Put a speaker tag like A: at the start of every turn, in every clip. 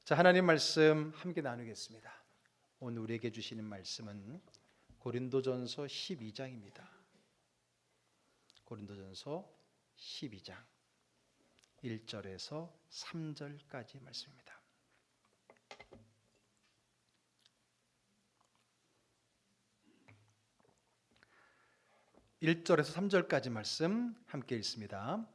A: 자, 하나님 말씀 함께 나누겠습니다. 오늘 우리에게 주시는 말씀은 고린도전서 12장입니다. 고린도전서 12장 1절에서 3절까지 말씀입니다. (1절에서) (3절까지) 말씀 함께 읽습니다.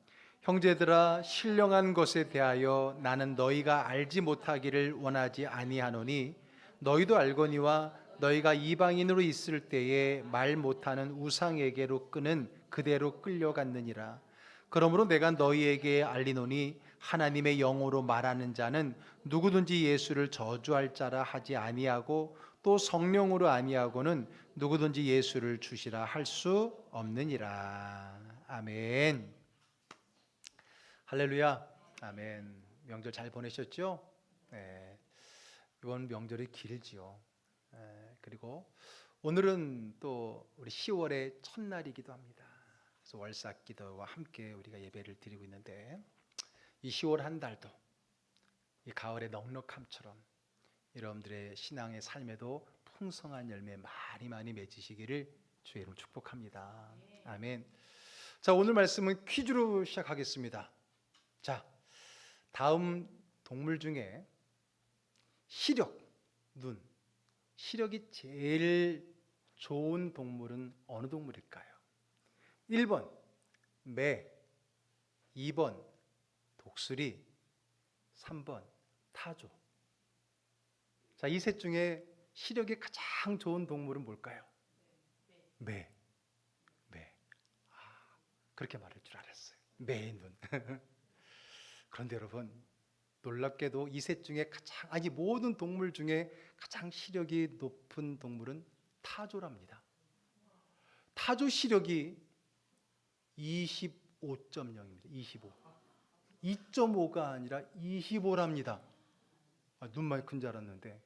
A: 형제들아, 신령한 것에 대하여 나는 너희가 알지 못하기를 원하지 아니하노니 너희도 알거니와 너희가 이방인으로 있을 때에 말 못하는 우상에게로 끄는 그대로 끌려갔느니라. 그러므로 내가 너희에게 알리노니 하나님의 영으로 말하는 자는 누구든지 예수를 저주할 자라 하지 아니하고 또 성령으로 아니하고는 누구든지 예수를 주시라 할 수 없느니라. 아멘. 할렐루야. 아멘. 명절 잘 보내셨죠? 네. 이번 명절이 길지요. 그리고 오늘은 또 우리 10월의 첫날이기도 합니다. 그래서 월삭기도와 함께 우리가 예배를 드리고 있는데, 이 10월 한 달도 이 가을의 넉넉함처럼 여러분들의 신앙의 삶에도 풍성한 열매 많이 맺으시기를 주의 이름으로 축복합니다. 아멘. 자, 오늘 말씀은 퀴즈로 시작하겠습니다. 자, 다음 동물 중에 시력, 눈, 시력이 제일 좋은 동물은 어느 동물일까요? 1번 매, 2번 독수리, 3번 타조. 자, 이 셋 중에 시력이 가장 좋은 동물은 뭘까요? 매. 그렇게 말할 줄 알았어요. 매의 눈. 그런데 여러분, 놀랍게도 이 셋 중에 모든 동물 중에 가장 시력이 높은 동물은 타조랍니다. 타조 시력이 25.0입니다. 25. 2.5가 아니라 25랍니다. 눈만 큰 줄 알았는데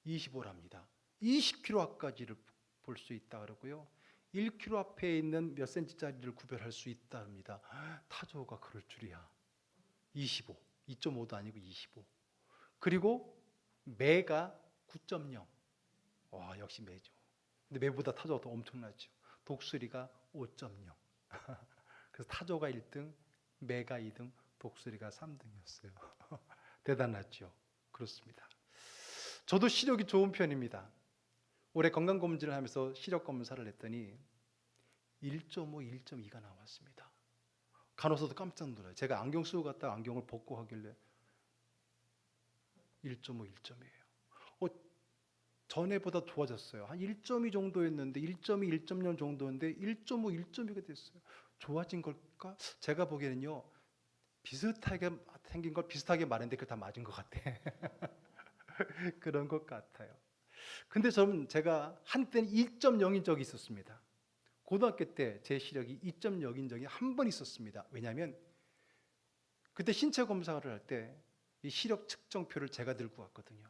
A: 25랍니다. 20km 볼 수 있다 그러고요. 1km 앞에 있는 몇 cm짜리를 구별할 수 있다 합니다. 타조가 그럴 줄이야. 25, 2.5도 아니고 25. 그리고 매가 9.0. 와, 역시 매죠. 근데 매보다 타조가 더 엄청나죠. 독수리가 5.0. 그래서 타조가 1등, 매가 2등, 독수리가 3등이었어요. 대단하죠. 그렇습니다. 저도 시력이 좋은 편입니다. 올해 건강검진을 하면서 시력 검사를 했더니 1.5, 1.2가 나왔습니다. 간호사도 깜짝 놀라요. 제가 안경 쓰고 갔다가 안경을 벗고 하길래 1.5, 1.2예요. 전에보다 좋아졌어요. 한 1.2 정도였는데 1.2, 1.0 정도인데 1.5, 1.2가 됐어요. 좋아진 걸까? 제가 보기에는요, 비슷하게 생긴 걸 비슷하게 말했는데 그게 다 맞은 것 같아. 그런 것 같아요. 근데 제가 한때는 2.0인 적이 있었습니다. 고등학교 때 제 시력이 2.0인 적이 한 번 있었습니다. 왜냐하면 그때 신체 검사를 할 때 이 시력 측정표를 제가 들고 왔거든요.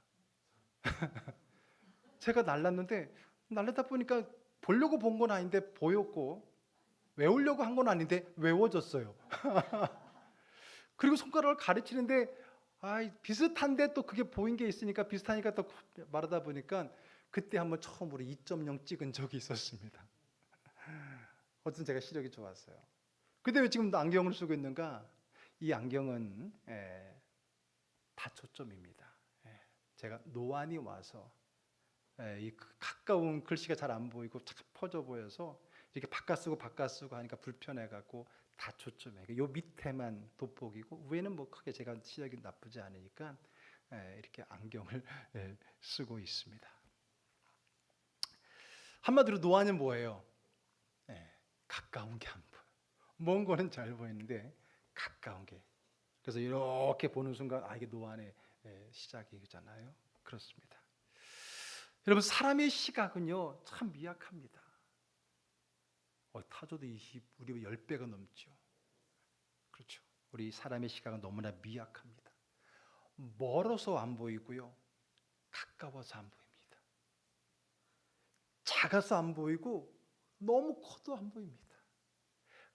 A: 제가 날랐다 보니까 보려고 본 건 아닌데 보였고, 외우려고 한 건 아닌데 외워졌어요. 그리고 손가락을 가르치는데 비슷한데 또 그게 보인 게 있으니까 비슷하니까 또 말하다 보니까 그때 한번 처음으로 2.0 찍은 적이 있었습니다. 어쨌든 제가 시력이 좋았어요. 근데 왜 지금 안경을 쓰고 있는가? 이 안경은 다초점입니다. 제가 노안이 와서 이 가까운 글씨가 잘 안 보이고 착 퍼져 보여서 이렇게 바깥 쓰고 하니까 불편해갖고 다초점이에요. 요 밑에만 돋보기고 위에는 뭐 크게 제가 시력이 나쁘지 않으니까 이렇게 안경을 쓰고 있습니다. 한마디로 노안은 뭐예요? 가까운 게 안 보여. 먼 거는 잘 보이는데 가까운 게. 그래서 이렇게 보는 순간 이게 노안의 시작이잖아요. 그렇습니다. 여러분, 사람의 시각은요 참 미약합니다. 타조도 우리 10배가 넘죠. 그렇죠. 우리 사람의 시각은 너무나 미약합니다. 멀어서 안 보이고요, 가까워서 안 보입니다. 작아서 안 보이고 너무 커도 안 보입니다.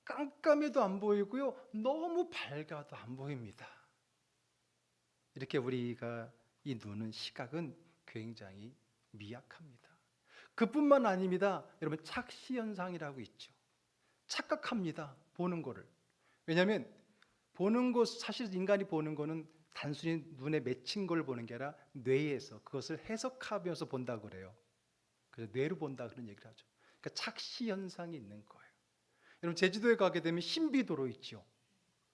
A: 깜깜해도 안 보이고요, 너무 밝아도 안 보입니다. 이렇게 우리가 이 눈은 시각은 굉장히 미약합니다. 그뿐만 아닙니다. 여러분 착시 현상이라고 있죠. 착각합니다. 보는 거를. 왜냐하면 보는 것, 사실 인간이 보는 거는 단순히 눈에 맺힌 걸 보는 게 아니라 뇌에서 그것을 해석하면서 본다고 그래요. 그래서 뇌로 본다 그런 얘기를 하죠. 그러니까 착시 현상이 있는 거예요. 여러분 제주도에 가게 되면 신비도로 있죠.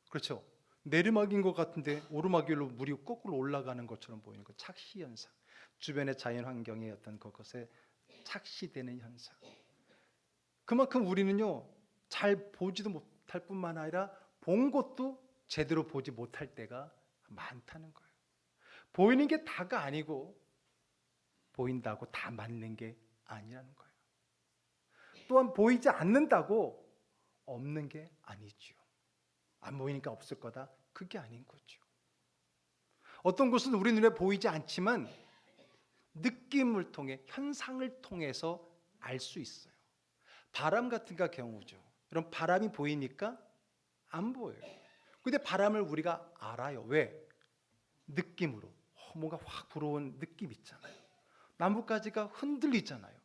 A: 그렇죠. 내리막인 것 같은데 오르막길로 물이 거꾸로 올라가는 것처럼 보이는 거, 착시 현상. 주변의 자연 환경의 어떤 그것에 착시되는 현상. 그만큼 우리는요 잘 보지도 못할 뿐만 아니라 본 것도 제대로 보지 못할 때가 많다는 거예요. 보이는 게 다가 아니고 보인다고 다 맞는 게 아니라는 거예요. 또한 보이지 않는다고 없는 게 아니죠. 안 보이니까 없을 거다, 그게 아닌 거죠. 어떤 것은 우리 눈에 보이지 않지만 느낌을 통해, 현상을 통해서 알 수 있어요. 바람 같은 경우죠. 여러분 바람이 보이니까 안 보여요. 근데 바람을 우리가 알아요. 왜? 느낌으로. 뭔가 확 불어온 느낌 있잖아요. 나뭇가지가 흔들리잖아요.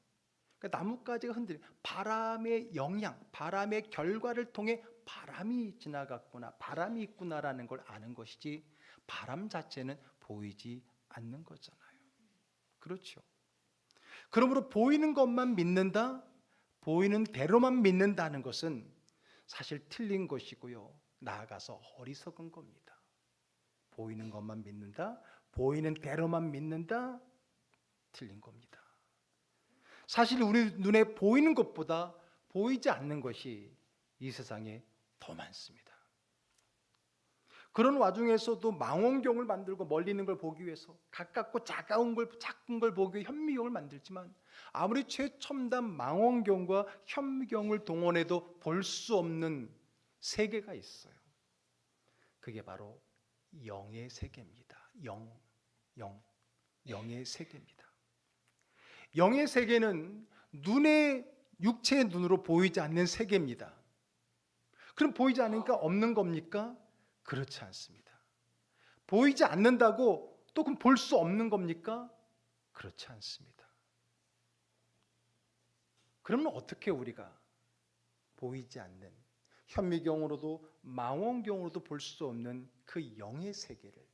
A: 그러니까 나뭇가지가 바람의 영향, 바람의 결과를 통해 바람이 지나갔구나, 바람이 있구나라는 걸 아는 것이지 바람 자체는 보이지 않는 거잖아요. 그렇죠. 그러므로 보이는 것만 믿는다, 보이는 대로만 믿는다는 것은 사실 틀린 것이고요. 나아가서 어리석은 겁니다. 보이는 것만 믿는다, 보이는 대로만 믿는다, 틀린 겁니다. 사실 우리 눈에 보이는 것보다 보이지 않는 것이 이 세상에 더 많습니다. 그런 와중에서도 망원경을 만들고 멀리 있는 걸 보기 위해서, 가깝고 작은 걸 보기 위해 현미경을 만들지만 아무리 최첨단 망원경과 현미경을 동원해도 볼 수 없는 세계가 있어요. 그게 바로 영의 세계입니다. 영의 세계입니다. 영의 세계는 육체의 눈으로 보이지 않는 세계입니다. 그럼 보이지 않으니까 없는 겁니까? 그렇지 않습니다. 보이지 않는다고 또 그럼 볼 수 없는 겁니까? 그렇지 않습니다. 그러면 어떻게 우리가 보이지 않는, 현미경으로도 망원경으로도 볼 수 없는 그 영의 세계를,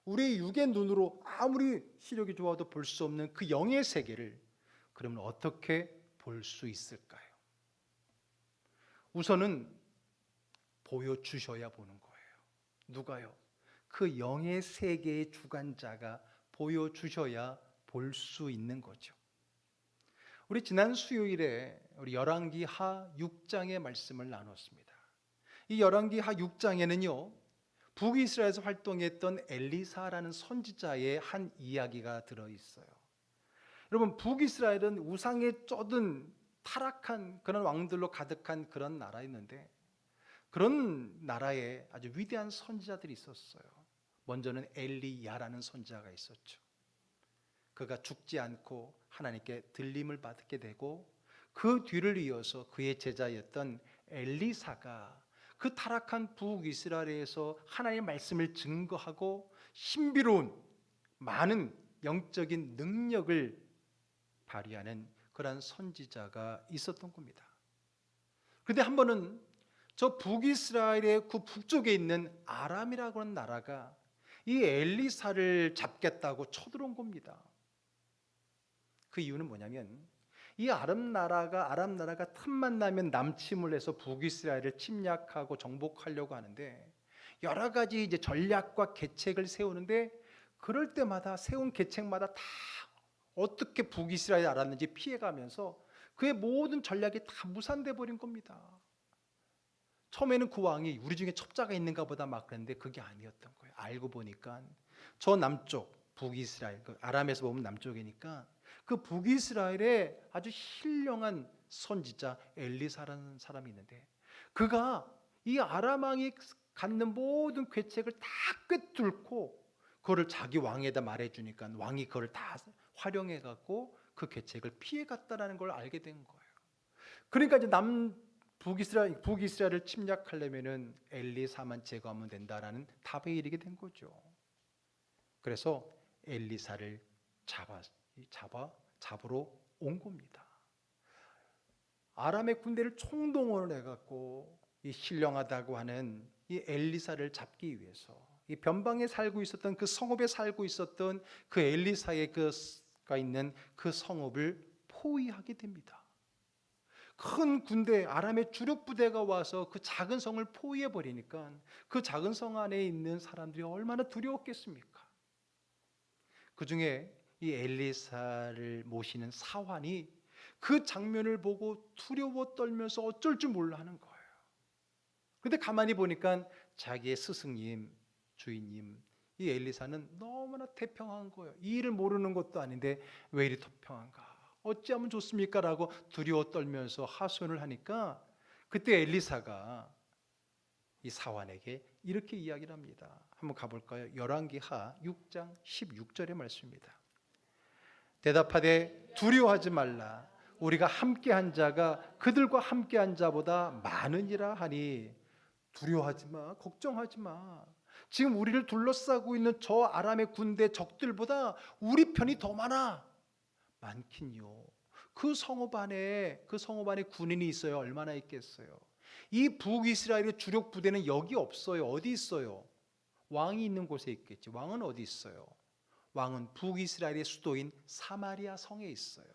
A: 우리의 육의 눈으로 아무리 시력이 좋아도 볼 수 없는 그 영의 세계를 그러면 어떻게 볼 수 있을까요? 우선은 보여주셔야 보는 거예요. 누가요? 그 영의 세계의 주관자가 보여주셔야 볼 수 있는 거죠. 우리 지난 수요일에 우리 열왕기 하 6장의 말씀을 나눴습니다. 이 열왕기 하 6장에는요 북이스라엘에서 활동했던 엘리사라는 선지자의 한 이야기가 들어있어요. 여러분 북이스라엘은 우상에 쩌든 타락한 그런 왕들로 가득한 그런 나라였는데, 그런 나라에 아주 위대한 선지자들이 있었어요. 먼저는 엘리야라는 선지자가 있었죠. 그가 죽지 않고 하나님께 들림을 받게 되고, 그 뒤를 이어서 그의 제자였던 엘리사가 그 타락한 북이스라엘에서 하나님의 말씀을 증거하고 신비로운 많은 영적인 능력을 발휘하는 그러한 선지자가 있었던 겁니다. 그런데 한 번은 저 북이스라엘의 그 북쪽에 있는 아람이라고 하는 나라가 이 엘리사를 잡겠다고 쳐들어온 겁니다. 그 이유는 뭐냐면 이 아람 나라가 틈만 나면 남침을 해서 북이스라엘을 침략하고 정복하려고 하는데, 여러 가지 이제 전략과 계책을 세우는데, 그럴 때마다 세운 계책마다 다 어떻게 북이스라엘이 알았는지 피해가면서 그의 모든 전략이 다 무산돼 버린 겁니다. 처음에는 그 왕이 우리 중에 첩자가 있는가 보다 막 그랬는데 그게 아니었던 거예요. 알고 보니까 저 남쪽 북이스라엘, 그 아람에서 보면 남쪽이니까 그 북이스라엘에 아주 신령한 선지자 엘리사라는 사람이 있는데, 그가 이 아람 왕이 갖는 모든 계책을 다 꿰뚫고 그거를 자기 왕에다 말해주니까 왕이 그걸 다 활용해 갖고 그 계책을 피해 갔다라는 걸 알게 된 거예요. 그러니까 이제 북이스라엘을 침략하려면은 엘리사만 제거하면 된다라는 답에 이르게 된 거죠. 그래서 엘리사를 잡으러 온 겁니다. 아람의 군대를 총동원을 해갖고 이 신령하다고 하는 이 엘리사를 잡기 위해서 이 변방에 살고 있었던 그 성읍에 살고 있었던 그 엘리사의 그가 있는 그 성읍을 포위하게 됩니다. 큰 군대, 아람의 주력 부대가 와서 그 작은 성을 포위해 버리니까 그 작은 성 안에 있는 사람들이 얼마나 두려웠겠습니까? 그 중에 이 엘리사를 모시는 사환이 그 장면을 보고 두려워 떨면서 어쩔 줄 몰라 하는 거예요. 그런데 가만히 보니까 자기의 스승님, 주인님, 이 엘리사는 너무나 태평한 거예요. 이 일을 모르는 것도 아닌데 왜 이리 태평한가? 어찌하면 좋습니까? 라고 두려워 떨면서 하소연을 하니까 그때 엘리사가 이 사환에게 이렇게 이야기를 합니다. 한번 가볼까요? 열왕기하 6장 16절의 말씀입니다. 대답하되 두려워하지 말라. 우리가 함께한 자가 그들과 함께한 자보다 많으니라 하니 두려워하지 마, 걱정하지 마. 지금 우리를 둘러싸고 있는 저 아람의 군대 적들보다 우리 편이 더 많긴요. 그 성읍 안에 군인이 있어요. 얼마나 있겠어요? 이 북이스라엘의 주력 부대는 여기 없어요. 어디 있어요? 왕이 있는 곳에 있겠지. 왕은 어디 있어요? 왕은 북이스라엘의 수도인 사마리아 성에 있어요.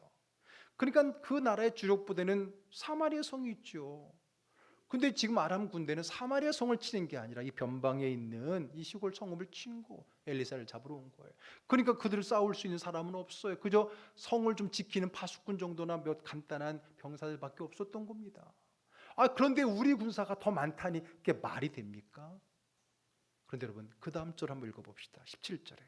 A: 그러니까 그 나라의 주력 부대는 사마리아 성이 있죠. 근데 지금 아람 군대는 사마리아 성을 치는 게 아니라 이 변방에 있는 이 시골 성읍을 치고 엘리사를 잡으러 온 거예요. 그러니까 그들을 싸울 수 있는 사람은 없어요. 그저 성을 좀 지키는 파수꾼 정도나 몇 간단한 병사들밖에 없었던 겁니다. 그런데 우리 군사가 더 많다니 그게 말이 됩니까? 그런데 여러분 그 다음 절 한번 읽어봅시다. 17절에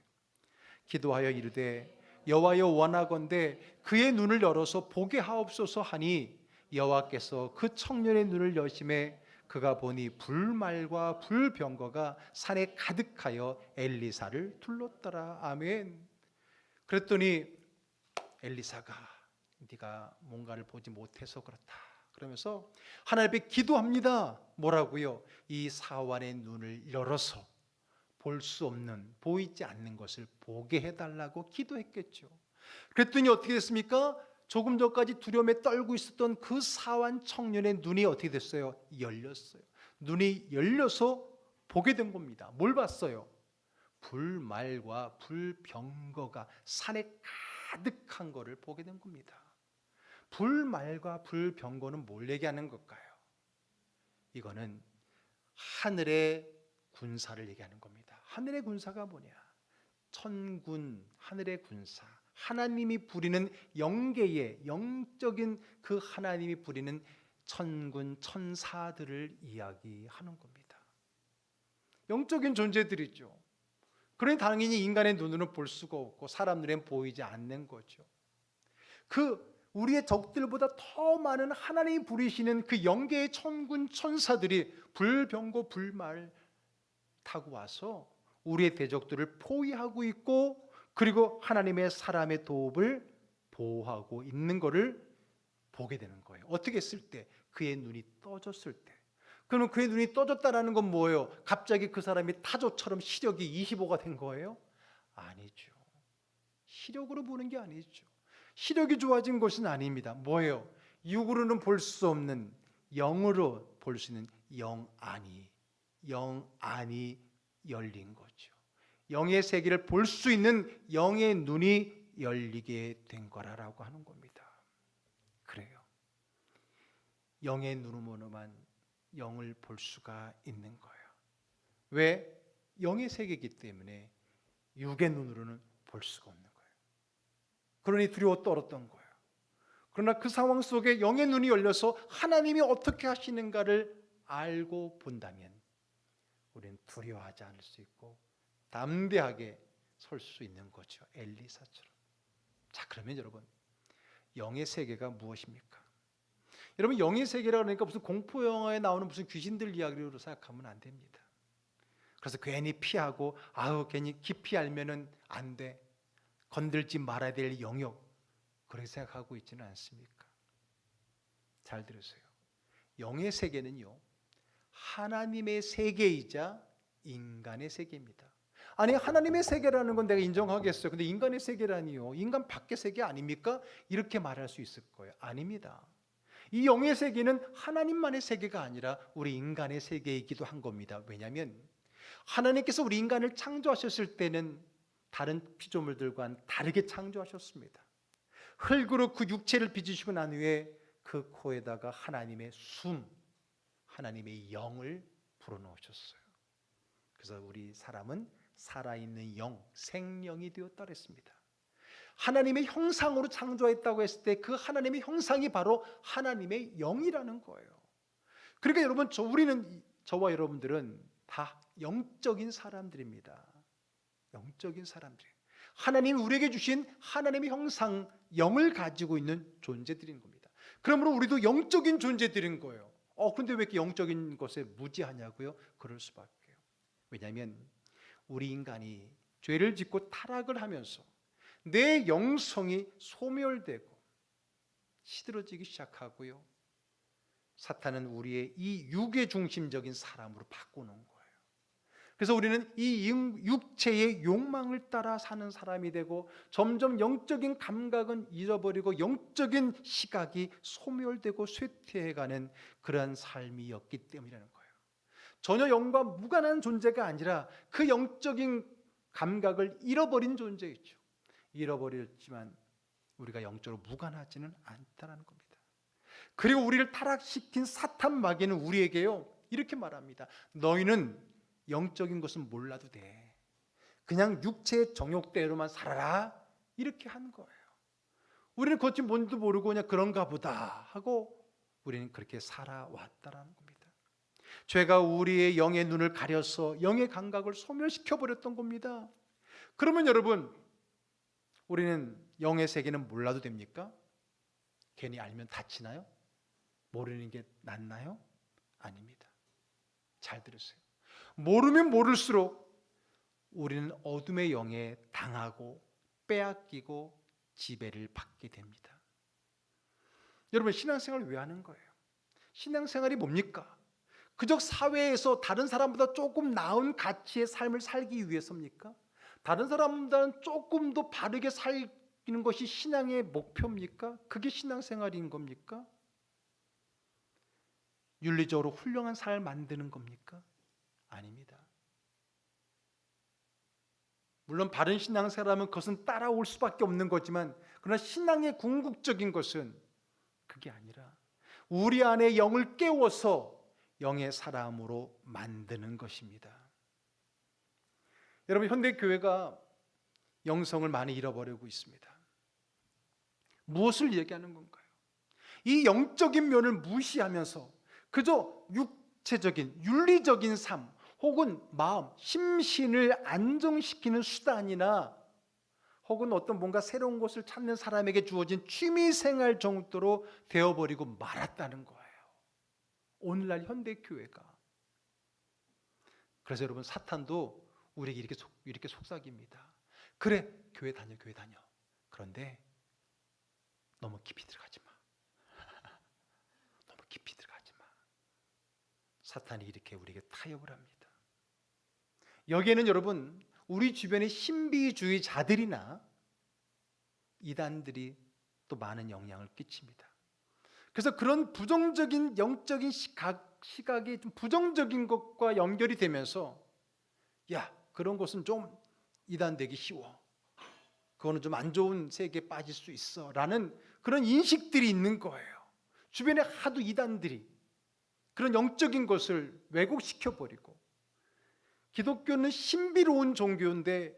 A: 기도하여 이르되 여호와여 원하건대 그의 눈을 열어서 보게 하옵소서 하니 여호와께서 그 청년의 눈을 여심해 그가 보니 불말과 불병거가 산에 가득하여 엘리사를 둘렀더라. 아멘. 그랬더니 엘리사가 네가 뭔가를 보지 못해서 그렇다 그러면서 하나님 앞에 기도합니다. 뭐라고요? 이 사환의 눈을 열어서 볼 수 없는, 보이지 않는 것을 보게 해달라고 기도했겠죠. 그랬더니 어떻게 됐습니까? 조금 전까지 두려움에 떨고 있었던 그 사환 청년의 눈이 어떻게 됐어요? 열렸어요. 눈이 열려서 보게 된 겁니다. 뭘 봤어요? 불말과 불병거가 산에 가득한 것을 보게 된 겁니다. 불말과 불병거는 뭘 얘기하는 걸까요? 이거는 하늘의 군사를 얘기하는 겁니다. 하늘의 군사가 뭐냐? 천군, 하늘의 군사, 하나님이 부리는 영계의 영적인 그 하나님이 부리는 천군, 천사들을 이야기하는 겁니다. 영적인 존재들이죠. 그러니 당연히 인간의 눈으로는 볼 수가 없고 사람 눈에는 보이지 않는 거죠. 우리의 적들보다 더 많은 하나님이 부리시는 그 영계의 천군 천사들이 불병거 불말 타고 와서 우리의 대적들을 포위하고 있고 그리고 하나님의 사람의 도읍을 보호하고 있는 것을 보게 되는 거예요. 어떻게 했을 때? 그의 눈이 떠졌을 때. 그러면 그의 눈이 떠졌다는 건 뭐예요? 갑자기 그 사람이 타조처럼 시력이 25가 된 거예요? 아니죠. 시력으로 보는 게 아니죠. 시력이 좋아진 것은 아닙니다. 뭐예요? 육으로는 볼 수 없는 영으로 볼 수 있는 영안이 열린 거죠. 영의 세계를 볼 수 있는 영의 눈이 열리게 된 거라고 하는 겁니다. 그래요. 영의 눈으로만 영을 볼 수가 있는 거예요. 왜? 영의 세계이기 때문에 육의 눈으로는 볼 수가 없는 거예요. 그러니 두려워 떨었던 거예요. 그러나 그 상황 속에 영의 눈이 열려서 하나님이 어떻게 하시는가를 알고 본다면 우리는 두려워하지 않을 수 있고 담대하게 설 수 있는 거죠. 엘리사처럼. 자, 그러면 여러분 영의 세계가 무엇입니까? 여러분 영의 세계라 그러니까 무슨 공포 영화에 나오는 무슨 귀신들 이야기로 생각하면 안 됩니다. 그래서 괜히 피하고 괜히 깊이 알면은 안 돼. 건들지 말아야 될 영역 그렇게 생각하고 있지는 않습니까? 잘 들으세요. 영의 세계는요 하나님의 세계이자 인간의 세계입니다. 아니 하나님의 세계라는 건 내가 인정하겠어요. 근데 인간의 세계라니요. 인간 밖의 세계 아닙니까? 이렇게 말할 수 있을 거예요. 아닙니다. 이 영의 세계는 하나님만의 세계가 아니라 우리 인간의 세계이기도 한 겁니다. 왜냐하면 하나님께서 우리 인간을 창조하셨을 때는 다른 피조물들과는 다르게 창조하셨습니다. 흙으로 그 육체를 빚으시고 난 후에 그 코에다가 하나님의 숨, 하나님의 영을 불어넣으셨어요. 그래서 우리 사람은 살아있는 영, 생명이 되었다 그랬습니다. 하나님의 형상으로 창조했다고 했을 때 그 하나님의 형상이 바로 하나님의 영이라는 거예요. 그러니까 여러분, 저와 여러분들은 다 영적인 사람들입니다. 영적인 사람들. 하나님이 우리에게 주신 하나님의 형상, 영을 가지고 있는 존재들인 겁니다. 그러므로 우리도 영적인 존재들인 거예요. 근데 왜 이렇게 영적인 것에 무지하냐고요? 그럴 수밖에요. 왜냐하면 우리 인간이 죄를 짓고 타락을 하면서 내 영성이 소멸되고 시들어지기 시작하고요. 사탄은 우리의 이 육의 중심적인 사람으로 바꾸는 거예요. 그래서 우리는 이 육체의 욕망을 따라 사는 사람이 되고 점점 영적인 감각은 잃어버리고 영적인 시각이 소멸되고 쇠퇴해가는 그러한 삶이었기 때문이라는 거예요. 전혀 영과 무관한 존재가 아니라 그 영적인 감각을 잃어버린 존재이죠. 잃어버렸지만 우리가 영적으로 무관하지는 않다는 겁니다. 그리고 우리를 타락시킨 사탄 마귀는 우리에게요 이렇게 말합니다. 너희는 영적인 것은 몰라도 돼. 그냥 육체의 정욕대로만 살아라. 이렇게 한 거예요. 우리는 겉이 뭔지도 모르고 그냥 그런가 보다 하고 우리는 그렇게 살아왔다라는 겁니다. 죄가 우리의 영의 눈을 가려서 영의 감각을 소멸시켜버렸던 겁니다. 그러면 여러분, 우리는 영의 세계는 몰라도 됩니까? 괜히 알면 다치나요? 모르는 게 낫나요? 아닙니다. 잘 들으세요. 모르면 모를수록 우리는 어둠의 영에 당하고 빼앗기고 지배를 받게 됩니다. 여러분, 신앙생활을 왜 하는 거예요? 신앙생활이 뭡니까? 그저 사회에서 다른 사람보다 조금 나은 가치의 삶을 살기 위해서입니까? 다른 사람보다는 조금 더 바르게 살기는 것이 신앙의 목표입니까? 그게 신앙생활인 겁니까? 윤리적으로 훌륭한 삶을 만드는 겁니까? 아닙니다. 물론 바른 신앙생활하면 그것은 따라올 수밖에 없는 거지만, 그러나 신앙의 궁극적인 것은 그게 아니라 우리 안에 영을 깨워서 영의 사람으로 만드는 것입니다. 여러분, 현대교회가 영성을 많이 잃어버리고 있습니다. 무엇을 얘기하는 건가요? 이 영적인 면을 무시하면서 그저 육체적인 윤리적인 삶 혹은 마음, 심신을 안정시키는 수단이나 혹은 어떤 뭔가 새로운 것을 찾는 사람에게 주어진 취미생활 정도로 되어버리고 말았다는 거예요. 오늘날 현대교회가. 그래서 여러분, 사탄도 우리에게 이렇게 속삭입니다. 그래, 교회 다녀. 그런데 너무 깊이 들어가지 마. 너무 깊이 들어가지 마. 사탄이 이렇게 우리에게 타협을 합니다. 여기에는 여러분, 우리 주변의 신비주의자들이나 이단들이 또 많은 영향을 끼칩니다. 그래서 그런 부정적인 영적인 시각이 좀 부정적인 것과 연결이 되면서, 야, 그런 것은 좀 이단되기 쉬워. 그거는 좀 안 좋은 세계에 빠질 수 있어. 라는 그런 인식들이 있는 거예요. 주변에 하도 이단들이 그런 영적인 것을 왜곡시켜버리고, 기독교는 신비로운 종교인데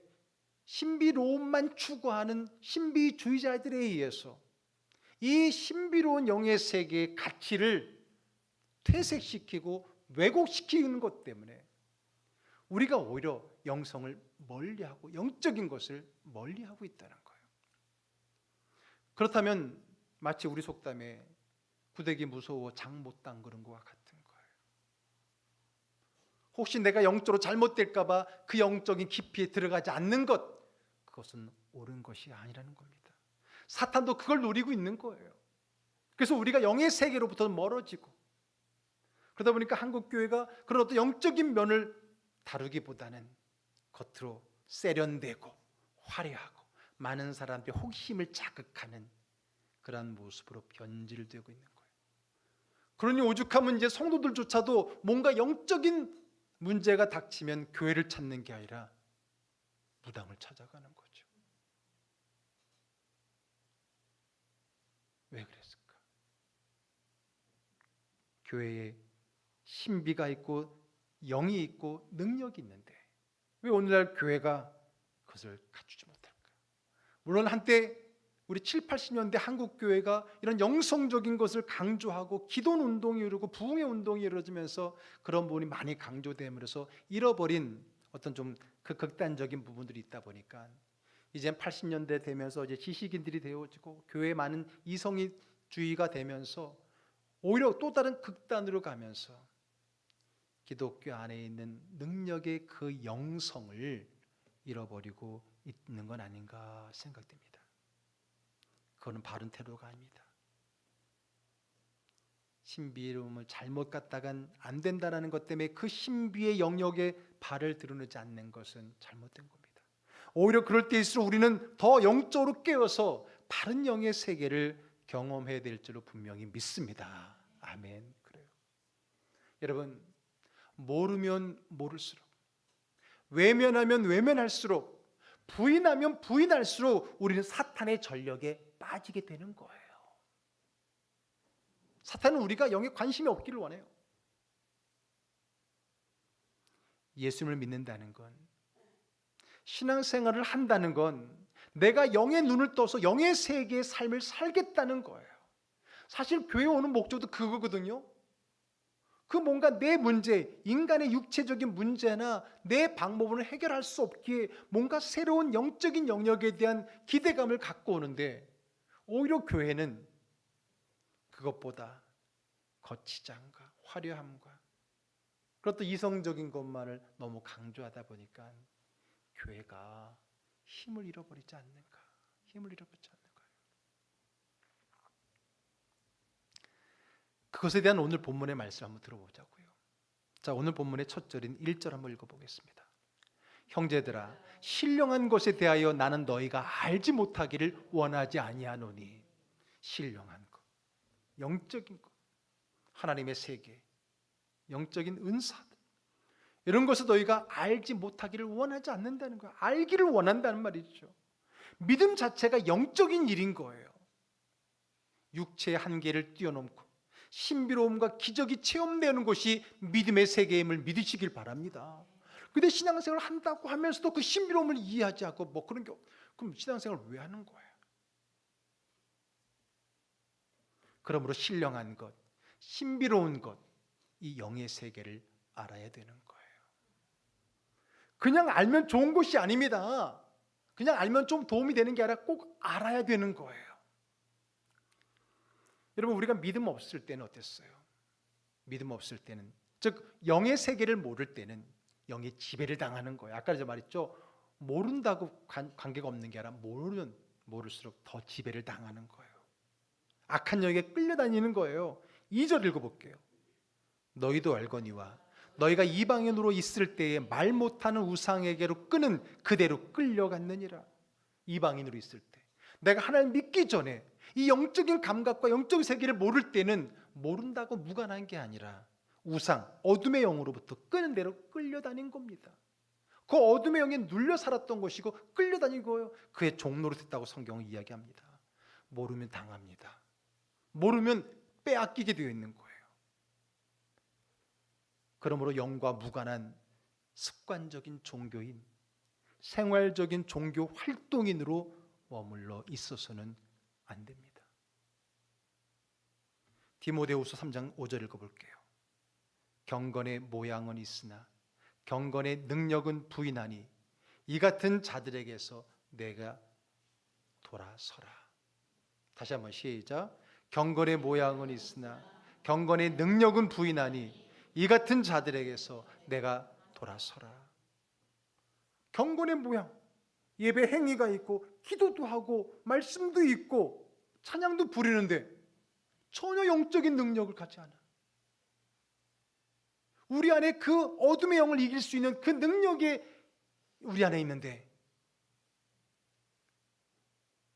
A: 신비로움만 추구하는 신비주의자들에 의해서 이 신비로운 영의 세계의 가치를 퇴색시키고 왜곡시키는 것 때문에 우리가 오히려 영성을 멀리하고 영적인 것을 멀리하고 있다는 거예요. 그렇다면 마치 우리 속담에 구데기 무서워 장 못 담그는 것과 같은 거예요. 혹시 내가 영적으로 잘못될까 봐 그 영적인 깊이에 들어가지 않는 것, 그것은 옳은 것이 아니라는 겁니다. 사탄도 그걸 노리고 있는 거예요. 그래서 우리가 영의 세계로부터 멀어지고, 그러다 보니까 한국 교회가 그런 어떤 영적인 면을 다루기보다는 겉으로 세련되고 화려하고 많은 사람들의 호기심을 자극하는 그러한 모습으로 변질되고 있는 거예요. 그러니 오죽하면 이제 성도들조차도 뭔가 영적인 문제가 닥치면 교회를 찾는 게 아니라 무당을 찾아가는 거죠. 왜 그랬을까? 교회에 신비가 있고 영이 있고 능력이 있는데 왜 오늘날 교회가 그것을 갖추지 못할까? 물론 한때 우리 7, 80년대 한국 교회가 이런 영성적인 것을 강조하고 기도는 운동이 이루고 부흥의 운동이 이루어지면서 그런 부분이 많이 강조되면서 잃어버린 어떤 좀 그 극단적인 부분들이 있다 보니까 이제 80년대 되면서 이제 지식인들이 되어지고 교회에 많은 이성주의가 되면서 오히려 또 다른 극단으로 가면서 기독교 안에 있는 능력의 그 영성을 잃어버리고 있는 건 아닌가 생각됩니다. 그거는 바른 태도가 아닙니다. 신비로움을 잘못 갖다간 안 된다는 것 때문에 그 신비의 영역에 발을 드러내지 않는 것은 잘못된 겁니다. 오히려 그럴 때일수록 우리는 더 영적으로 깨어서 바른 영의 세계를 경험해야 될 줄로 분명히 믿습니다. 아멘. 그래요. 여러분, 모르면 모를수록, 외면하면 외면할수록, 부인하면 부인할수록 우리는 사탄의 전력에 빠지게 되는 거예요. 사탄은 우리가 영에 관심이 없기를 원해요. 예수님을 믿는다는 건, 신앙생활을 한다는 건 내가 영의 눈을 떠서 영의 세계의 삶을 살겠다는 거예요. 사실 교회 오는 목적도 그거거든요. 그 뭔가 내 문제, 인간의 육체적인 문제나 내 방법으로 해결할 수 없기에 뭔가 새로운 영적인 영역에 대한 기대감을 갖고 오는데, 오히려 교회는 그것보다 거치장과 화려함과 그것도 이성적인 것만을 너무 강조하다 보니까 교회가 힘을 잃어버리지 않는가, 힘을 잃어버리지 않는가. 그것에 대한 오늘 본문의 말씀 한번 들어보자고요. 자, 오늘 본문의 첫 절인 1절 한번 읽어보겠습니다. 형제들아, 신령한 것에 대하여 나는 너희가 알지 못하기를 원하지 아니하노니. 신령한 것, 영적인 것, 하나님의 세계, 영적인 은사들, 이런 것을 너희가 알지 못하기를 원하지 않는다는 거예요. 알기를 원한다는 말이죠. 믿음 자체가 영적인 일인 거예요. 육체의 한계를 뛰어넘고 신비로움과 기적이 체험되는 것이 믿음의 세계임을 믿으시길 바랍니다. 근데 신앙생활을 한다고 하면서도 그 신비로움을 이해하지 않고 뭐 그런 게, 그럼 신앙생활을 왜 하는 거예요? 그러므로 신령한 것, 신비로운 것, 이 영의 세계를 알아야 되는 거예요. 그냥 알면 좋은 것이 아닙니다. 그냥 알면 좀 도움이 되는 게 아니라 꼭 알아야 되는 거예요. 여러분, 우리가 믿음 없을 때는 어땠어요? 믿음 없을 때는, 즉 영의 세계를 모를 때는 영의 지배를 당하는 거예요. 아까 제가 말했죠. 모른다고 관계가 없는 게 아니라 모르면 모를수록 더 지배를 당하는 거예요. 악한 영에 끌려다니는 거예요. 2절 읽어볼게요. 너희도 알거니와 너희가 이방인으로 있을 때에 말 못하는 우상에게로 끄는 그대로 끌려갔느니라. 이방인으로 있을 때, 내가 하나님 믿기 전에 이 영적인 감각과 영적 세계를 모를 때는 모른다고 무관한 게 아니라 우상, 어둠의 영으로부터 끄는 대로 끌려다닌 겁니다. 그 어둠의 영에 눌려 살았던 것이고 끌려다닌 거예요. 그의 종로로 됐다고 성경은 이야기합니다. 모르면 당합니다. 모르면 빼앗기게 되어 있는 거예요. 그러므로 영과 무관한 습관적인 종교인, 생활적인 종교 활동인으로 머물러 있어서는 안 됩니다. 디모데후서 3장 5절 읽어볼게요. 경건의 모양은 있으나 경건의 능력은 부인하니 이 같은 자들에게서 내가 돌아서라. 다시 한번 시작. 경건의 모양은 있으나 경건의 능력은 부인하니 이 같은 자들에게서 내가 돌아서라. 경건의 모양, 예배 행위가 있고 기도도 하고 말씀도 있고 찬양도 부리는데 전혀 영적인 능력을 갖지 않아. 우리 안에 그 어둠의 영을 이길 수 있는 그 능력의 우리 안에 있는데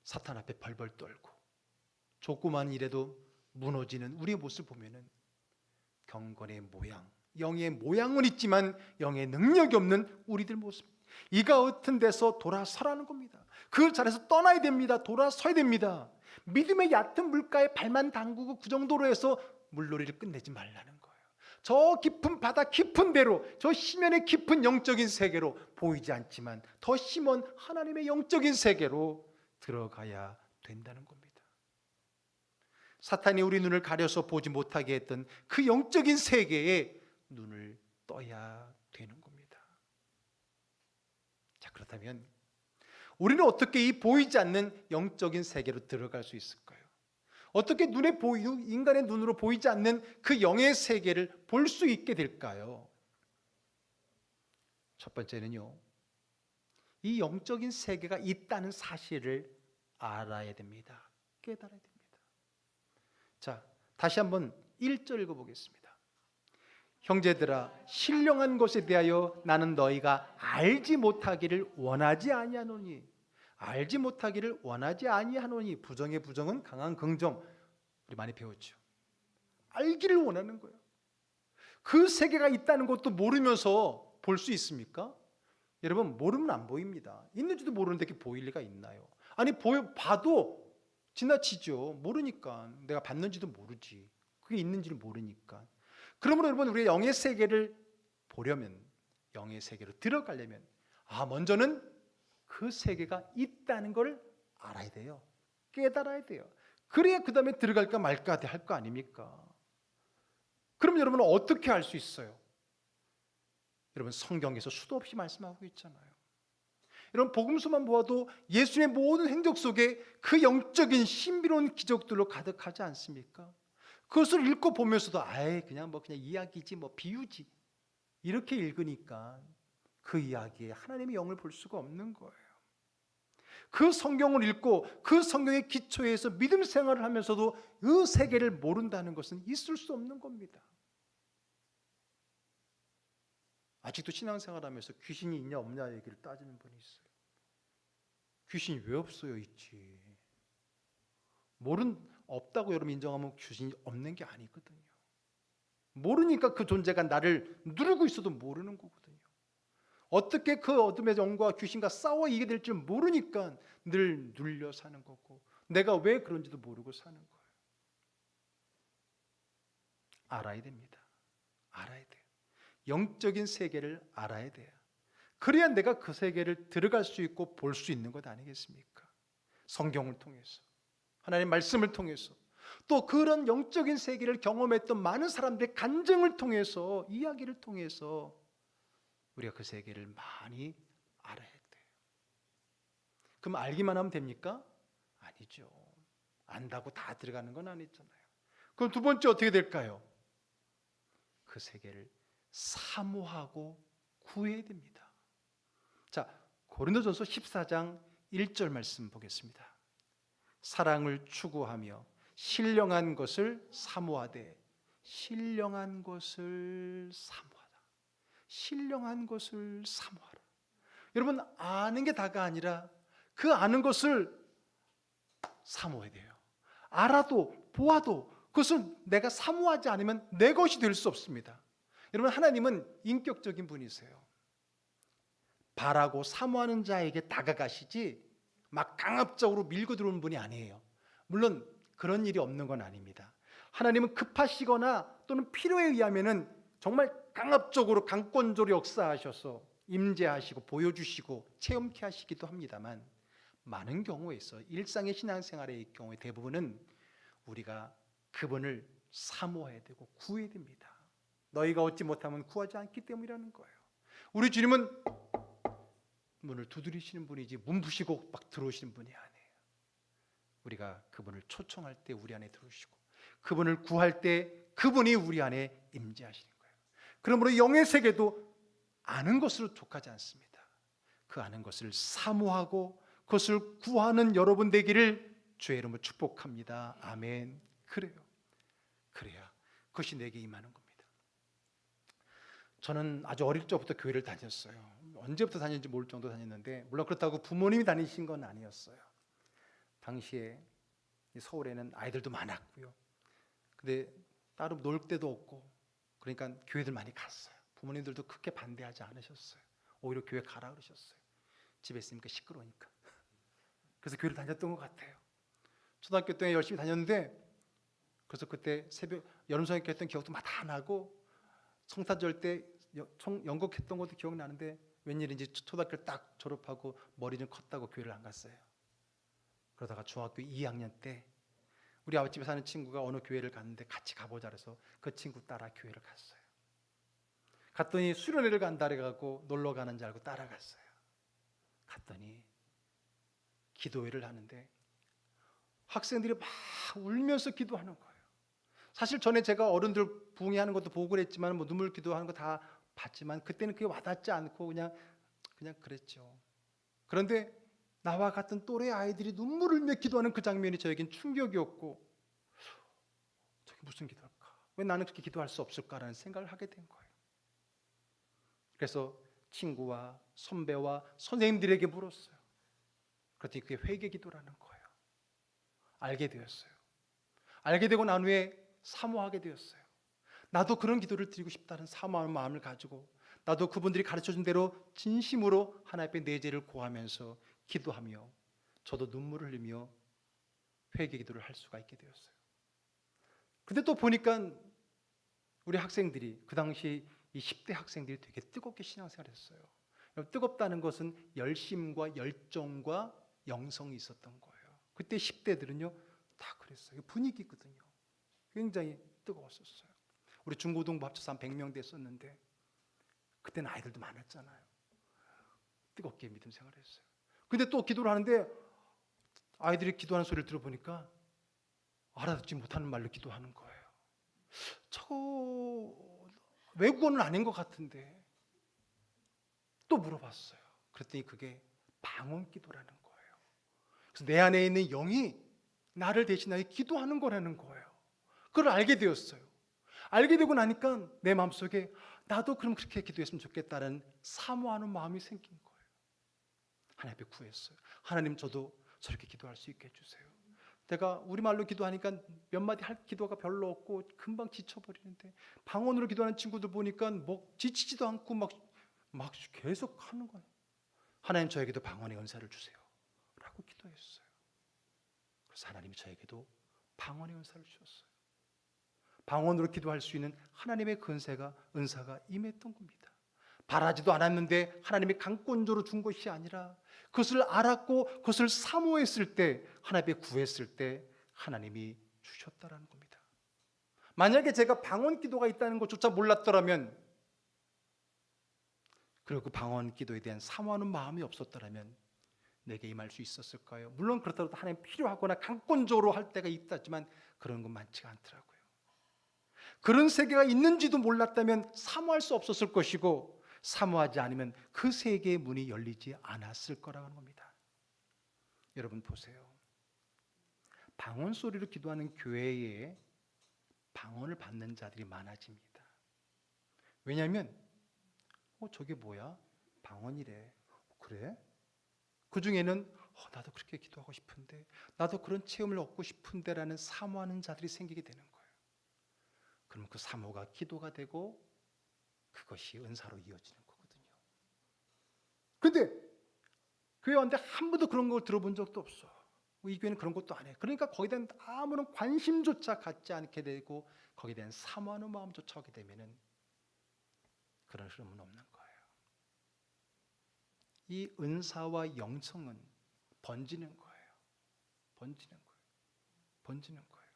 A: 사탄 앞에 벌벌 떨고 조그만 일에도 무너지는 우리의 모습을 보면은 경건의 모양, 영의 모양은 있지만 영의 능력이 없는 우리들 모습, 이가 같은 데서 돌아서라는 겁니다. 그 자리에서 떠나야 됩니다. 돌아서야 됩니다. 믿음의 얕은 물가에 발만 담그고 그 정도로 해서 물놀이를 끝내지 말라는 거예요. 저 깊은 바다 깊은 데로, 저 심연의 깊은 영적인 세계로, 보이지 않지만 더 심은 하나님의 영적인 세계로 들어가야 된다는 겁니다. 사탄이 우리 눈을 가려서 보지 못하게 했던 그 영적인 세계에 눈을 떠야 되는 겁니다. 자, 그렇다면 우리는 어떻게 이 보이지 않는 영적인 세계로 들어갈 수 있을까요? 어떻게 인간의 눈으로 보이지 않는 그 영의 세계를 볼 수 있게 될까요? 첫 번째는요, 이 영적인 세계가 있다는 사실을 알아야 됩니다. 깨달아야 됩니다. 자, 다시 한번 1절 읽어보겠습니다. 형제들아, 신령한 것에 대하여 나는 너희가 알지 못하기를 원하지 아니하노니. 알지 못하기를 원하지 아니하노니. 부정의 부정은 강한 긍정. 우리 많이 배웠죠. 알기를 원하는 거예요. 그 세계가 있다는 것도 모르면서 볼 수 있습니까? 여러분, 모르면 안 보입니다. 있는지도 모르는데 이렇게 보일 리가 있나요? 아니, 봐도 지나치죠. 모르니까. 내가 봤는지도 모르지. 그게 있는지를 모르니까. 그러므로 여러분, 우리의 영의 세계를 보려면, 영의 세계로 들어가려면, 먼저는 그 세계가 있다는 걸 알아야 돼요. 깨달아야 돼요. 그래야 그 다음에 들어갈까 말까 할 거 아닙니까? 그럼 여러분은 어떻게 알 수 있어요? 여러분, 성경에서 수도 없이 말씀하고 있잖아요. 여러분, 복음서만 보아도 예수의 모든 행적 속에 그 영적인 신비로운 기적들로 가득하지 않습니까? 그것을 읽고 보면서도 그냥 이야기지, 비유지, 이렇게 읽으니까 그 이야기에 하나님의 영을 볼 수가 없는 거예요. 그 성경을 읽고 그 성경의 기초에서 믿음 생활을 하면서도 그 세계를 모른다는 것은 있을 수 없는 겁니다. 아직도 신앙생활하면서 귀신이 있냐 없냐 얘기를 따지는 분이 있어요. 귀신이 왜 없어요? 있지. 없다고 여러분 인정하면 귀신이 없는 게 아니거든요. 모르니까 그 존재가 나를 누르고 있어도 모르는 거거든요. 어떻게 그 어둠의 영과 귀신과 싸워 이기게 될 줄 모르니까 늘 눌려 사는 거고, 내가 왜 그런지도 모르고 사는 거예요. 알아야 됩니다. 알아야 돼요. 영적인 세계를 알아야 돼요. 그래야 내가 그 세계를 들어갈 수 있고 볼 수 있는 것 아니겠습니까? 성경을 통해서, 하나님의 말씀을 통해서, 또 그런 영적인 세계를 경험했던 많은 사람들의 간증을 통해서, 이야기를 통해서 우리가 그 세계를 많이 알아야 돼요. 그럼 알기만 하면 됩니까? 아니죠. 안다고 다 들어가는 건 아니잖아요. 그럼 두 번째 어떻게 될까요? 그 세계를 사모하고 구해야 됩니다. 자, 고린도전서 14장 1절 말씀 보겠습니다. 사랑을 추구하며 신령한 것을 사모하되. 신령한 것을 사모하라. 신령한 것을 사모하라. 여러분, 아는 게 다가 아니라 그 아는 것을 사모해야 돼요. 알아도 보아도 그것은 내가 사모하지 않으면 내 것이 될 수 없습니다. 여러분, 하나님은 인격적인 분이세요. 바라고 사모하는 자에게 다가가시지 막 강압적으로 밀고 들어오는 분이 아니에요. 물론 그런 일이 없는 건 아닙니다. 하나님은 급하시거나 또는 필요에 의하면은 정말 강압적으로 강권적으로 역사하셔서 임재하시고 보여주시고 체험케 하시기도 합니다만, 많은 경우에서 일상의 신앙생활의 경우에 대부분은 우리가 그분을 사모해야 되고 구해야 됩니다. 너희가 얻지 못하면 구하지 않기 때문이라는 거예요. 우리 주님은 문을 두드리시는 분이지 문 부시고 막 들어오시는 분이 아니에요. 우리가 그분을 초청할 때 우리 안에 들어오시고, 그분을 구할 때 그분이 우리 안에 임재하시는 거예요. 그러므로 영의 세계도 아는 것으로 족하지 않습니다. 그 아는 것을 사모하고 그것을 구하는 여러분 되기를 주의 이름으로 축복합니다. 아멘. 그래요. 그래야 그것이 내게 임하는 겁니다. 저는 아주 어릴 적부터 교회를 다녔어요. 언제부터 다녔는지 모를 정도 다녔는데, 물론 그렇다고 부모님이 다니신 건 아니었어요. 당시에 서울에는 아이들도 많았고요. 근데 따로 놀 데도 없고, 그러니까 교회들 많이 갔어요. 부모님들도 크게 반대하지 않으셨어요. 오히려 교회 가라 그러셨어요. 집에 있으니까 시끄러우니까. 그래서 교회를 다녔던 것 같아요. 초등학교 때 열심히 다녔는데, 그래서 그때 새벽 여름 성경 했던 기억도 막 다 나고, 성탄절 때 연극했던 것도 기억나는데, 웬일인지 초등학교를 딱 졸업하고 머리는 컸다고 교회를 안 갔어요. 그러다가 중학교 2학년 때 우리 아버집에 사는 친구가 어느 교회를 갔는데 같이 가보자 그래서 그 친구 따라 교회를 갔어요. 갔더니 수련회를 간다 그래가지고 놀러 가는 줄 알고 따라갔어요. 갔더니 기도회를 하는데 학생들이 막 울면서 기도하는 거예요. 사실 전에 제가 어른들 부흥회하는 것도 보고 그랬지만, 뭐 눈물 기도하는 거 다 봤지만, 그때는 그게 와닿지 않고 그냥 그랬죠. 그런데 나와 같은 또래 아이들이 눈물을 흘며 기도하는 그 장면이 저에겐 충격이었고, 저게 무슨 기도일까? 왜 나는 그렇게 기도할 수 없을까라는 생각을 하게 된 거예요. 그래서 친구와 선배와 선생님들에게 물었어요. 그랬더니 그게 회개 기도라는 거예요. 알게 되었어요. 알게 되고 난 후에 사모하게 되었어요. 나도 그런 기도를 드리고 싶다는 사모하는 마음을 가지고, 나도 그분들이 가르쳐준 대로 진심으로 하나님 앞에 내 죄를 고하면서 기도하며, 저도 눈물을 흘리며 회개 기도를 할 수가 있게 되었어요. 근데 또 보니까 우리 학생들이, 그 당시 이 10대 학생들이 되게 뜨겁게 신앙생활을 했어요. 뜨겁다는 것은 열심과 열정과 영성이 있었던 거예요. 그때 10대들은요 다 그랬어요. 분위기거든요. 굉장히 뜨거웠었어요. 우리 중고등부 합쳐서 한 100명 됐었는데, 그때는 아이들도 많았잖아요. 뜨겁게 믿음 생활을 했어요. 근데 또 기도를 하는데 아이들이 기도하는 소리를 들어보니까 알아듣지 못하는 말로 기도하는 거예요. 저거 외국어는 아닌 것 같은데. 또 물어봤어요. 그랬더니 그게 방언 기도라는 거예요. 그래서 내 안에 있는 영이 나를 대신하여 기도하는 거라는 거예요. 그걸 알게 되었어요. 알게 되고 나니까 내 마음속에 나도 그럼 그렇게 기도했으면 좋겠다는 사모하는 마음이 생긴 거예요. 하나님 앞에 구했어요. 하나님, 저도 저렇게 기도할 수 있게 해주세요. 내가 우리말로 기도하니까 몇 마디 할 기도가 별로 없고 금방 지쳐버리는데, 방언으로 기도하는 친구들 보니까 뭐 지치지도 않고 막 계속 하는 거예요. 하나님, 저에게도 방언의 은사를 주세요 라고 기도했어요. 그래서 하나님이 저에게도 방언의 은사를 주셨어요. 방언으로 기도할 수 있는 하나님의 은사가 임했던 겁니다. 바라지도 않았는데 하나님이 강권조로 준 것이 아니라, 그것을 알았고 그것을 사모했을 때, 하나님께 구했을 때 하나님이 주셨다라는 겁니다. 만약에 제가 방언 기도가 있다는 것조차 몰랐더라면, 그리고 그 방언 기도에 대한 사모하는 마음이 없었더라면 내게 임할 수 있었을까요? 물론 그렇다고 하나님 필요하거나 강권적으로 할 때가 있다지만 그런 건 많지가 않더라고요. 그런 세계가 있는지도 몰랐다면 사모할 수 없었을 것이고, 사모하지 않으면 그 세계의 문이 열리지 않았을 거라고 하는 겁니다. 여러분 보세요. 방언 소리로 기도하는 교회에 방언을 받는 자들이 많아집니다. 왜냐하면 저게 뭐야? 방언이래. 그래? 그 중에는 나도 그렇게 기도하고 싶은데, 나도 그런 체험을 얻고 싶은데 라는 사모하는 자들이 생기게 되는 거예요. 그럼 그 사모가 기도가 되고 그것이 은사로 이어지는 거거든요. 근데 교회 왔는데 한 번도 그런 걸 들어본 적도 없어. 이 교회는 그런 것도 안 해. 그러니까 거기에 대한 아무런 관심조차 갖지 않게 되고, 거기에 대한 사모하는 마음조차 하게 되면은 그런 흐름은 없는 거예요. 이 은사와 영성은 번지는 거예요. 번지는 거예요. 번지는 거예요.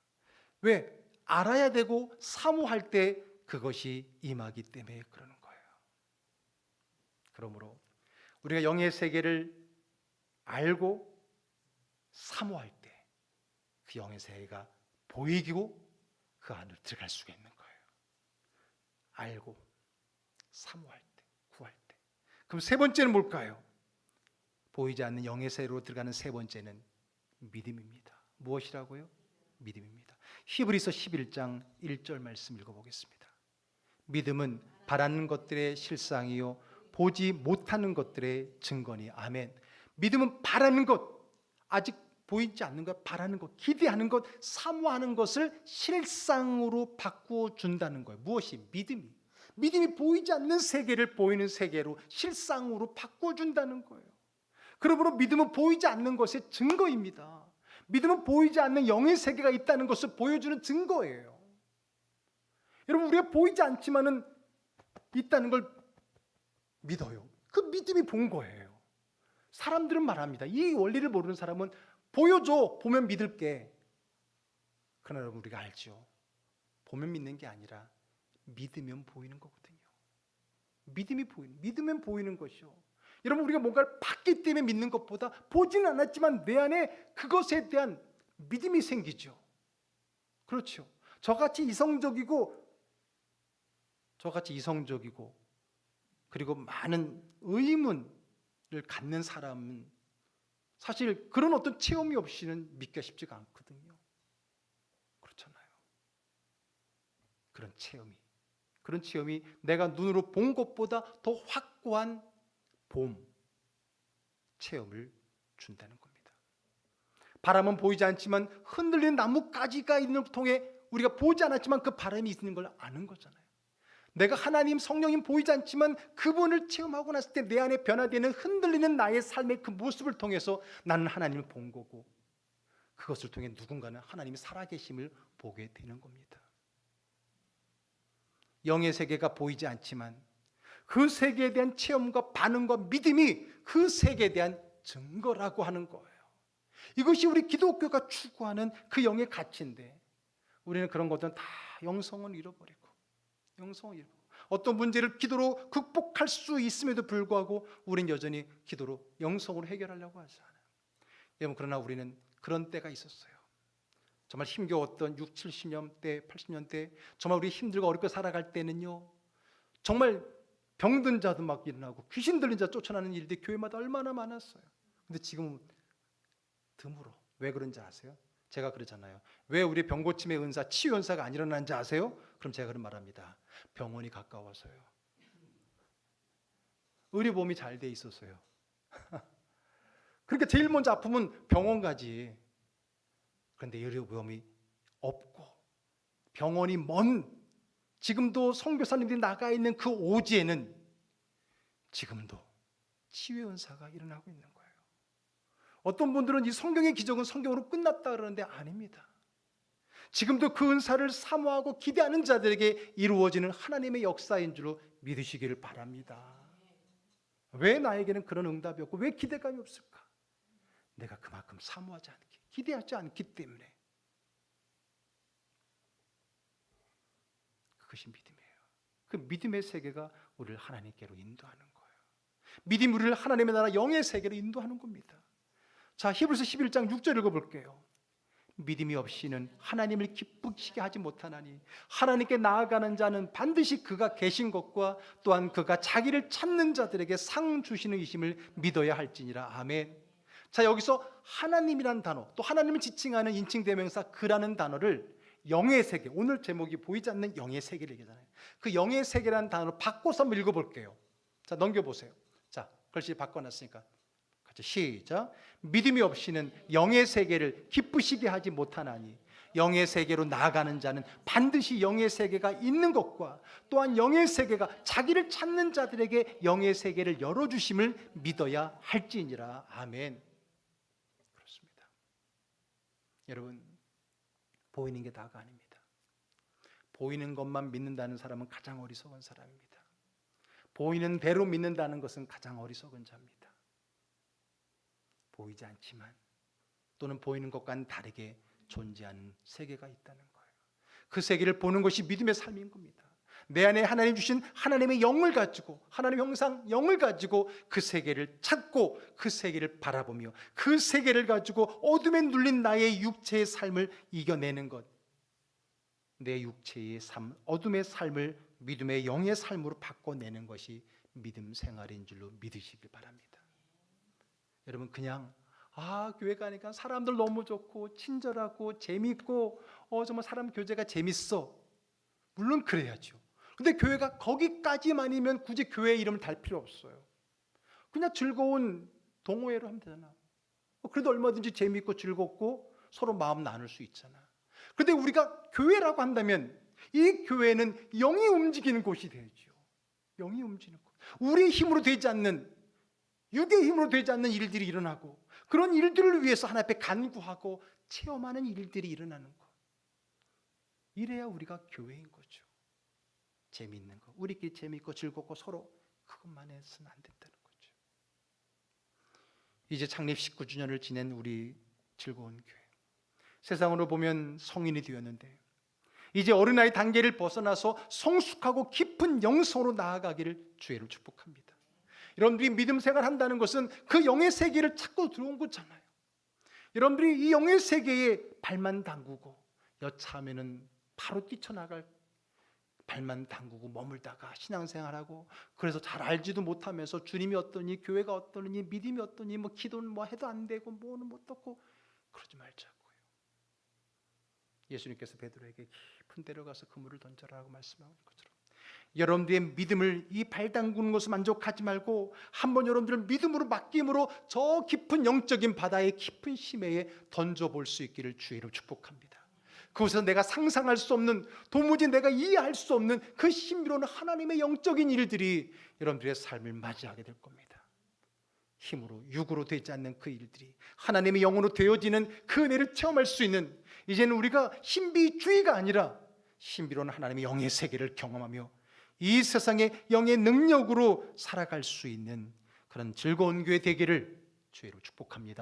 A: 왜? 알아야 되고 사모할 때 그것이 임하기 때문에 그러는 거예요. 그러므로 우리가 영의 세계를 알고 사모할 때 그 영의 세계가 보이고 그 안으로 들어갈 수가 있는 거예요. 알고 사모할 때, 구할 때. 그럼 세 번째는 뭘까요? 보이지 않는 영의 세계로 들어가는 세 번째는 믿음입니다. 무엇이라고요? 믿음입니다. 히브리서 11장 1절 말씀 읽어보겠습니다. 믿음은 바라는 것들의 실상이요 보지 못하는 것들의 증거니. 아멘. 믿음은 바라는 것, 아직 보이지 않는 것, 바라는 것, 기대하는 것, 사모하는 것을 실상으로 바꾸어 준다는 거예요. 무엇이? 믿음이 보이지 않는 세계를 보이는 세계로, 실상으로 바꾸어 준다는 거예요. 그러므로 믿음은 보이지 않는 것의 증거입니다. 믿음은 보이지 않는 영의 세계가 있다는 것을 보여주는 증거예요. 여러분, 우리가 보이지 않지만은 있다는 걸 믿어요. 그 믿음이 본 거예요. 사람들은 말합니다. 이 원리를 모르는 사람은 보여줘, 보면 믿을게. 그러나 여러분, 우리가 알죠. 보면 믿는 게 아니라 믿으면 보이는 거거든요. 믿으면 보이는 것이요. 여러분, 우리가 뭔가를 봤기 때문에 믿는 것보다 보지는 않았지만 내 안에 그것에 대한 믿음이 생기죠. 그렇죠. 저같이 이성적이고 그리고 많은 의문을 갖는 사람은 사실 그런 어떤 체험이 없이는 믿기가 쉽지가 않거든요. 그렇잖아요. 그런 체험이 내가 눈으로 본 것보다 더 확고한 체험을 준다는 겁니다. 바람은 보이지 않지만 흔들리는 나뭇가지가 있는 걸 통해 우리가 보지 않았지만 그 바람이 있는 걸 아는 거잖아요. 내가 하나님, 성령님 보이지 않지만 그분을 체험하고 났을 때 내 안에 변화되는 흔들리는 나의 삶의 그 모습을 통해서 나는 하나님을 본 거고, 그것을 통해 누군가는 하나님이 살아계심을 보게 되는 겁니다. 영의 세계가 보이지 않지만 그 세계에 대한 체험과 반응과 믿음이 그 세계에 대한 증거라고 하는 거예요. 이것이 우리 기독교가 추구하는 그 영의 가치인데, 우리는 그런 것들은 다 영성을 잃어버리고 어떤 문제를 기도로 극복할 수 있음에도 불구하고 우리는 여전히 기도로 영성으로 해결하려고 하지 않아요. 여러분, 그러나 우리는 그런 때가 있었어요. 정말 힘겨웠던 60, 70년대, 80년대, 정말 우리 힘들고 어렵게 살아갈 때는요, 정말 병든 자도 막 일어나고 귀신 들린 자 쫓아나는 일들이 교회마다 얼마나 많았어요. 근데 지금은 드물어. 왜 그런지 아세요? 제가 그러잖아요. 왜 우리 병고침의 은사, 치유 은사가 안 일어나는지 아세요? 그럼 제가 그런 말합니다. 병원이 가까워서요. 의료보험이 잘 돼 있어서요. 그러니까 제일 먼저 아프면 병원 가지. 그런데 의료보험이 없고 병원이 먼, 지금도 선교사님들이 나가 있는 그 오지에는 지금도 치유의 은사가 일어나고 있는 거예요. 어떤 분들은 이 성경의 기적은 성경으로 끝났다 그러는데 아닙니다. 지금도 그 은사를 사모하고 기대하는 자들에게 이루어지는 하나님의 역사인 줄로 믿으시기를 바랍니다. 왜 나에게는 그런 응답이 없고 왜 기대감이 없을까? 내가 그만큼 사모하지 않기, 기대하지 않기 때문에. 그것이 믿음이에요. 그 믿음의 세계가 우리를 하나님께로 인도하는 거예요. 믿음이 우리를 하나님의 나라 영의 세계로 인도하는 겁니다. 자, 히브리서 11장 6절 읽어볼게요. 믿음이 없이는 하나님을 기쁘시게 하지 못하나니 하나님께 나아가는 자는 반드시 그가 계신 것과 또한 그가 자기를 찾는 자들에게 상 주시는 이심을 믿어야 할지니라. 아멘. 자, 여기서 하나님이라는 단어, 또 하나님을 지칭하는 인칭대명사 그라는 단어를 영의 세계, 오늘 제목이 보이지 않는 영의 세계를 얘기하잖아요. 그 영의 세계라는 단어를 바꿔서 한번 읽어볼게요. 자, 넘겨보세요. 자, 글씨 바꿔놨으니까 같이 시작. 믿음이 없이는 영의 세계를 기쁘시게 하지 못하나니 영의 세계로 나아가는 자는 반드시 영의 세계가 있는 것과 또한 영의 세계가 자기를 찾는 자들에게 영의 세계를 열어주심을 믿어야 할지니라. 아멘. 그렇습니다. 여러분, 보이는 게 다가 아닙니다. 보이는 것만 믿는다는 사람은 가장 어리석은 사람입니다. 보이는 대로 믿는다는 것은 가장 어리석은 자입니다. 보이지 않지만 또는 보이는 것과는 다르게 존재하는 세계가 있다는 거예요. 그 세계를 보는 것이 믿음의 삶인 겁니다. 내 안에 하나님 주신 하나님의 영을 가지고, 하나님 형상 영을 가지고 그 세계를 찾고 그 세계를 바라보며 그 세계를 가지고 어둠에 눌린 나의 육체의 삶을 이겨내는 것, 내 육체의 삶, 어둠의 삶을 믿음의 영의 삶으로 바꿔내는 것이 믿음 생활인 줄로 믿으시길 바랍니다. 여러분, 그냥 교회 가니까 사람들 너무 좋고 친절하고 재밌고 정말 사람 교제가 재밌어, 물론 그래야죠. 근데 교회가 거기까지만이면 굳이 교회 이름을 달 필요 없어요. 그냥 즐거운 동호회로 하면 되잖아. 그래도 얼마든지 재미있고 즐겁고 서로 마음 나눌 수 있잖아. 근데 우리가 교회라고 한다면 이 교회는 영이 움직이는 곳이 되죠. 영이 움직이는 곳. 우리의 힘으로 되지 않는, 육의 힘으로 되지 않는 일들이 일어나고, 그런 일들을 위해서 하나님 앞에 간구하고 체험하는 일들이 일어나는 것. 이래야 우리가 교회인 거죠. 재미있는 거, 우리끼리 재미있고 즐겁고 서로 그것만 해서는 안 된다는 거죠. 이제 창립 19주년을 지낸 우리 즐거운 교회, 세상으로 보면 성인이 되었는데 이제 어린아이 단계를 벗어나서 성숙하고 깊은 영성으로 나아가기를 주의로 축복합니다. 여러분들이 믿음 생활한다는 것은 그 영의 세계를 찾고 들어온 거잖아요. 여러분들이 이 영의 세계에 발만 담그고 여차하면은 바로 뛰쳐나갈, 발만 담그고 머물다가 신앙생활하고, 그래서 잘 알지도 못하면서 주님이 어떠니, 교회가 어떠니, 믿음이 어떠니, 뭐 기도는 뭐 해도 안 되고 뭐는 못 듣고 그러지 말자고요. 예수님께서 베드로에게 깊은 데로 가서 그물을 던져라고 말씀하는 것처럼 여러분들의 믿음을, 이 발 담그는 것을 만족하지 말고 한번 여러분들을 믿음으로 맡김으로 저 깊은 영적인 바다의 깊은 심해에 던져볼 수 있기를 주의로 축복합니다. 그곳에서 내가 상상할 수 없는, 도무지 내가 이해할 수 없는 그 신비로운 하나님의 영적인 일들이 여러분들의 삶을 맞이하게 될 겁니다. 힘으로, 육으로 되지 않는 그 일들이 하나님의 영으로 되어지는 그 은혜를 체험할 수 있는, 이제는 우리가 신비주의가 아니라 신비로운 하나님의 영의 세계를 경험하며 이 세상의 영의 능력으로 살아갈 수 있는 그런 즐거운 교회 되기를 주의로 축복합니다.